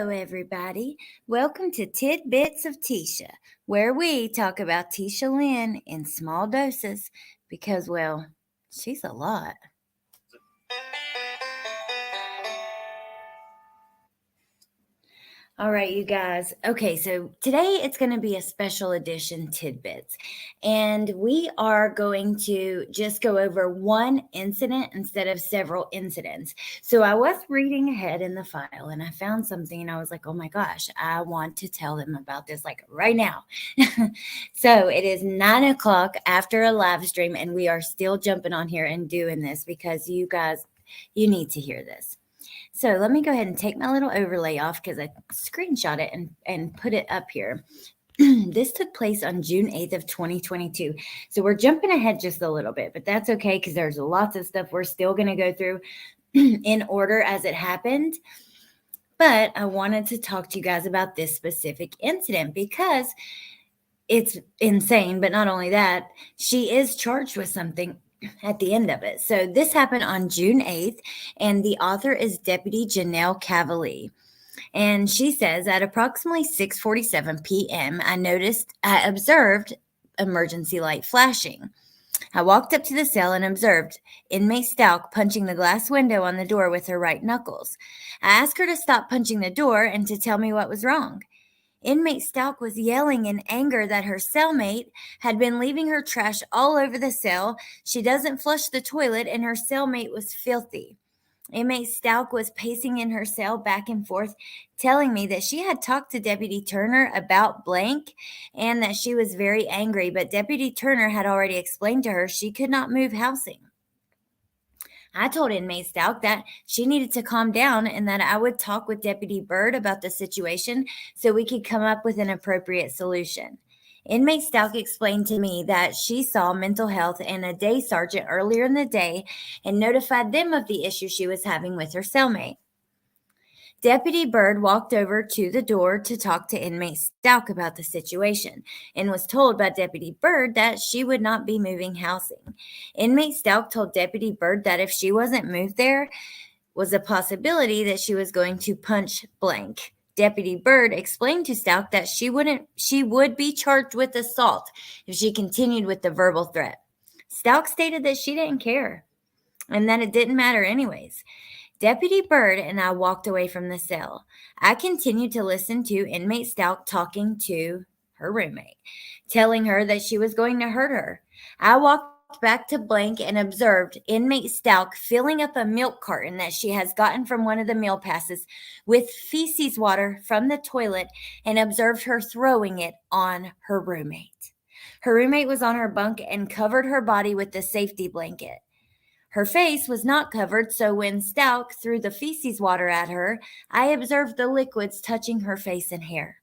Hello, everybody. Welcome to Tidbits of Tisha, where we talk about Tisha Lynn in small doses because, well, she's a lot. All right, you guys. Okay, so today it's going to be a special edition Tidbits. And we are going to just go over one incident instead of several incidents. So I was reading ahead in the file and I found something and I was like, oh my gosh, I want to tell them about this like right now. So it is 9:00 after a live stream and we are still jumping on here and doing this because you guys, you need to hear this. So let me go ahead and take my little overlay off because I screenshot it and put it up here. This took place on June 8th of 2022. So we're jumping ahead just a little bit, but that's okay because there's lots of stuff we're still going to go through in order as it happened. But I wanted to talk to you guys about this specific incident because it's insane. But not only that, she is charged with something at the end of it. So this happened on June 8th, and the author is Deputy Janelle Cavalier. And she says, at approximately 6:47 p.m., I observed emergency light flashing. I walked up to the cell and observed inmate Stauch punching the glass window on the door with her right knuckles. I asked her to stop punching the door and to tell me what was wrong. Inmate Stauch was yelling in anger that her cellmate had been leaving her trash all over the cell. She doesn't flush the toilet, and her cellmate was filthy. Inmate Stauch was pacing in her cell back and forth, telling me that she had talked to Deputy Turner about blank and that she was very angry, but Deputy Turner had already explained to her she could not move housing. I told inmate Stauch that she needed to calm down and that I would talk with Deputy Bird about the situation so we could come up with an appropriate solution. Inmate Stauch explained to me that she saw mental health and a day sergeant earlier in the day and notified them of the issue she was having with her cellmate. Deputy Bird walked over to the door to talk to inmate Stauch about the situation and was told by Deputy Bird that she would not be moving housing. Inmate Stauch told Deputy Bird that if she wasn't moved there was a possibility that she was going to punch blank. Deputy Bird explained to Stauch that she would be charged with assault if she continued with the verbal threat. Stauch stated that she didn't care and that it didn't matter anyways. Deputy Bird and I walked away from the cell. I continued to listen to inmate Stauch talking to her roommate, telling her that she was going to hurt her. I walked back to blank and observed inmate Stauch filling up a milk carton that she has gotten from one of the meal passes with feces water from the toilet and observed her throwing it on her roommate. Her roommate was on her bunk and covered her body with the safety blanket. Her face was not covered, so when Stauch threw the feces water at her, I observed the liquids touching her face and hair.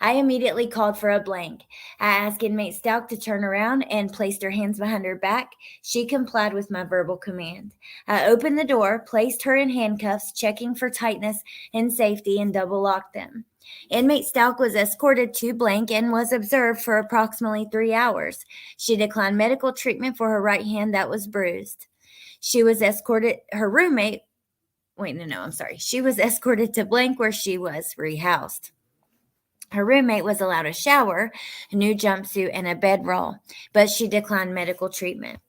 I immediately called for a blank. I asked inmate Stauch to turn around and placed her hands behind her back. She complied with my verbal command. I opened the door, placed her in handcuffs, checking for tightness and safety, and double locked them. Inmate Stauch was escorted to blank and was observed for approximately 3 hours. She declined medical treatment for her right hand that was bruised. She was escorted, She was escorted to blank where she was rehoused. Her roommate was allowed a shower, a new jumpsuit, and a bedroll, but she declined medical treatment.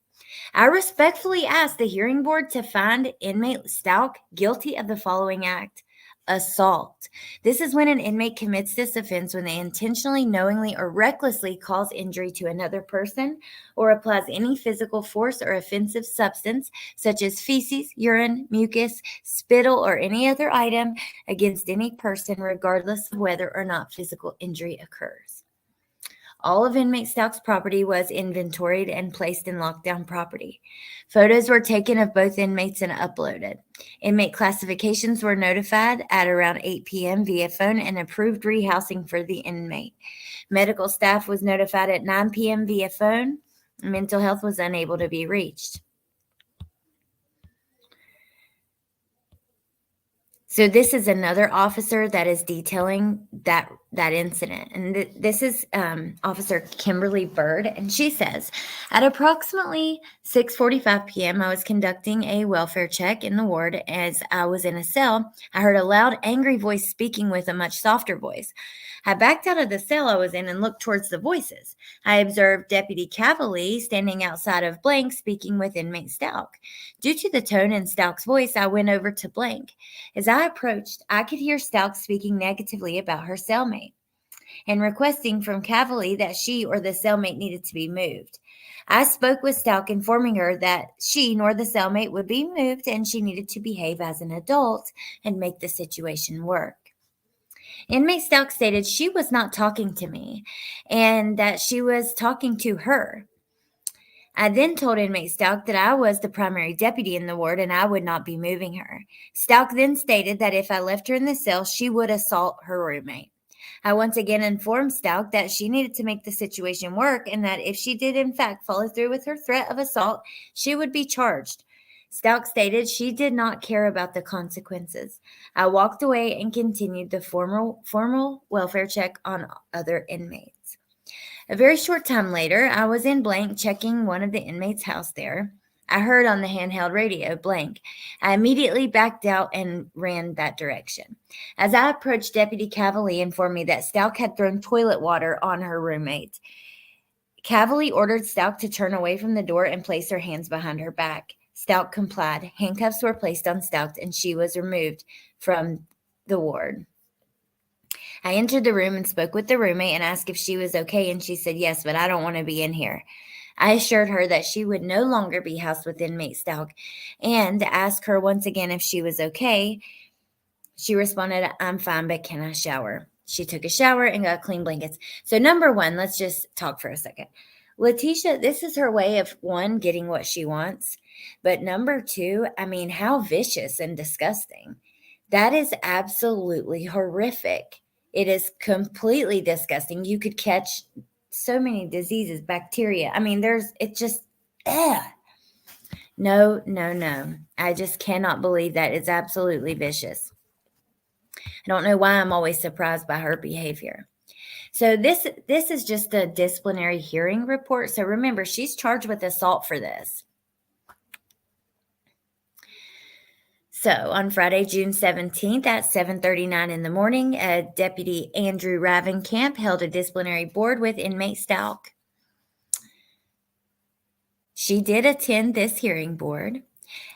I respectfully asked the hearing board to find inmate Stauch guilty of the following act: assault. This is when an inmate commits this offense when they intentionally, knowingly, or recklessly cause injury to another person or applies any physical force or offensive substance, such as feces, urine, mucus, spittle, or any other item against any person, regardless of whether or not physical injury occurs. All of inmate Stauch's property was inventoried and placed in lockdown property. Photos were taken of both inmates and uploaded. Inmate classifications were notified at around 8 p.m. via phone and approved rehousing for the inmate. Medical staff was notified at 9 p.m. via phone. Mental health was unable to be reached. So this is another officer that is detailing that that incident. And this is Officer Kimberly Bird, and she says, at approximately 6:45 p.m., I was conducting a welfare check in the ward. As I was in a cell, I heard a loud, angry voice speaking with a much softer voice. I backed out of the cell I was in and looked towards the voices. I observed Deputy Cavalier standing outside of Blank speaking with inmate Stauch. Due to the tone in Stauch's voice, I went over to Blank. As I approached, I could hear Stauch speaking negatively about her cellmate and requesting from Cavalier that she or the cellmate needed to be moved. I spoke with Stauch, informing her that she nor the cellmate would be moved and she needed to behave as an adult and make the situation work. Inmate Stauch stated she was not talking to me and that she was talking to her. I then told inmate Stauch that I was the primary deputy in the ward and I would not be moving her. Stauch then stated that if I left her in the cell, she would assault her roommate. I once again informed Stauch that she needed to make the situation work and that if she did in fact follow through with her threat of assault, she would be charged. Stauch stated she did not care about the consequences. I walked away and continued the formal welfare check on other inmates. A very short time later, I was in Blank checking one of the inmates' house there. I heard on the handheld radio, Blank. I immediately backed out and ran that direction. As I approached, Deputy Cavalier informed me that Stauch had thrown toilet water on her roommate. Cavalier ordered Stauch to turn away from the door and place her hands behind her back. Stauch complied. Handcuffs were placed on Stauch and she was removed from the ward. I entered the room and spoke with the roommate and asked if she was okay, and she said yes, but I don't want to be in here. I assured her that she would no longer be housed with inmate Stauch and asked her once again if she was okay. She responded, I'm fine, but can I shower? She took a shower and got clean blankets. So number one, let's just talk for a second. Letecia, this is her way of, one, getting what she wants. But number two, I mean, how vicious and disgusting. That is absolutely horrific. It is completely disgusting. You could catch so many diseases, bacteria. I mean, it's just, ugh. No, no, no. I just cannot believe that. It's absolutely vicious. I don't know why I'm always surprised by her behavior. So this is just a disciplinary hearing report. So remember, she's charged with assault for this. So on Friday, June 17th at 7:39 in the morning, Deputy Andrew Ravenkamp held a disciplinary board with inmate Stauch. She did attend this hearing board,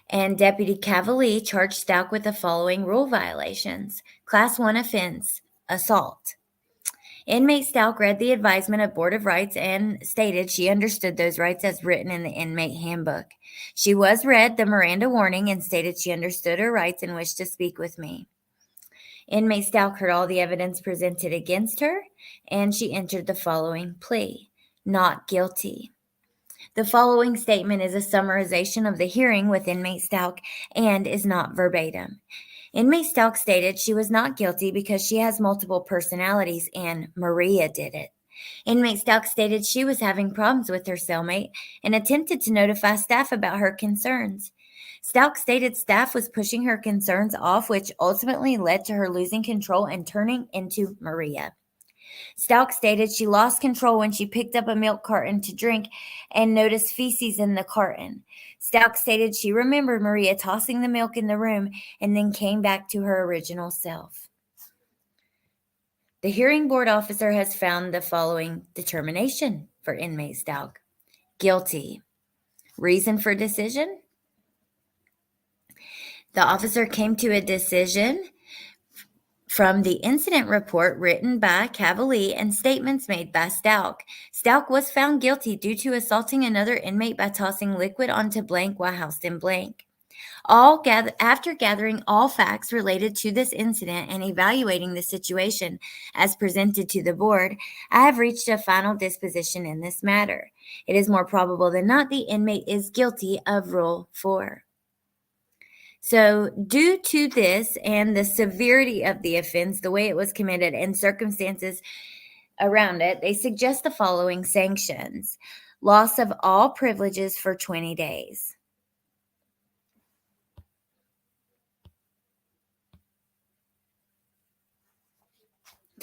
and Deputy Cavalier charged Stauch with the following rule violations. Class 1 offense, assault. Inmate Stauch read the advisement of Board of Rights and stated she understood those rights as written in the inmate handbook. She was read the Miranda warning and stated she understood her rights and wished to speak with me. Inmate Stauch heard all the evidence presented against her, and she entered the following plea: not guilty. The following statement is a summarization of the hearing with inmate Stauch and is not verbatim. Inmate Stauch stated she was not guilty because she has multiple personalities and Maria did it. Inmate Stauch stated she was having problems with her cellmate and attempted to notify staff about her concerns. Stauch stated staff was pushing her concerns off, which ultimately led to her losing control and turning into Maria. Stauch stated she lost control when she picked up a milk carton to drink and noticed feces in the carton. Stauch stated she remembered Maria tossing the milk in the room and then came back to her original self. The hearing board officer has found the following determination for inmate Stauch: guilty. Reason for decision? The officer came to a decision from the incident report written by Cavalier and statements made by Stauch. Stauch was found guilty due to assaulting another inmate by tossing liquid onto Blank while housed in Blank. After gathering all facts related to this incident and evaluating the situation as presented to the board, I have reached a final disposition in this matter. It is more probable than not the inmate is guilty of Rule 4. So due to this and the severity of the offense, the way it was committed, and circumstances around it, they suggest the following sanctions: loss of all privileges for 20 days.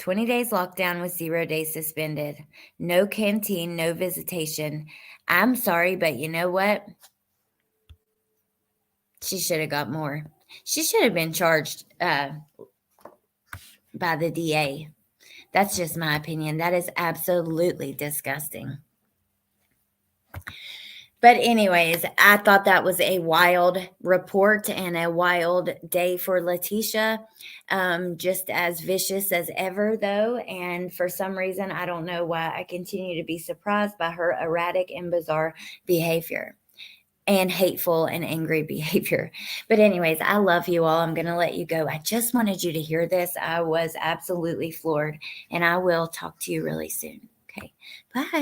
20 days lockdown with 0 days suspended. No canteen, no visitation. I'm sorry, but you know what? She should have got more. She should have been charged by the DA. That's just my opinion. That is absolutely disgusting. But anyways, I thought that was a wild report and a wild day for Letecia. Just as vicious as ever, though. And for some reason, I don't know why, I continue to be surprised by her erratic and bizarre behavior and hateful and angry behavior. But anyways, I love you all. I'm going to let you go. I just wanted you to hear this. I was absolutely floored, and I will talk to you really soon. Okay. Bye.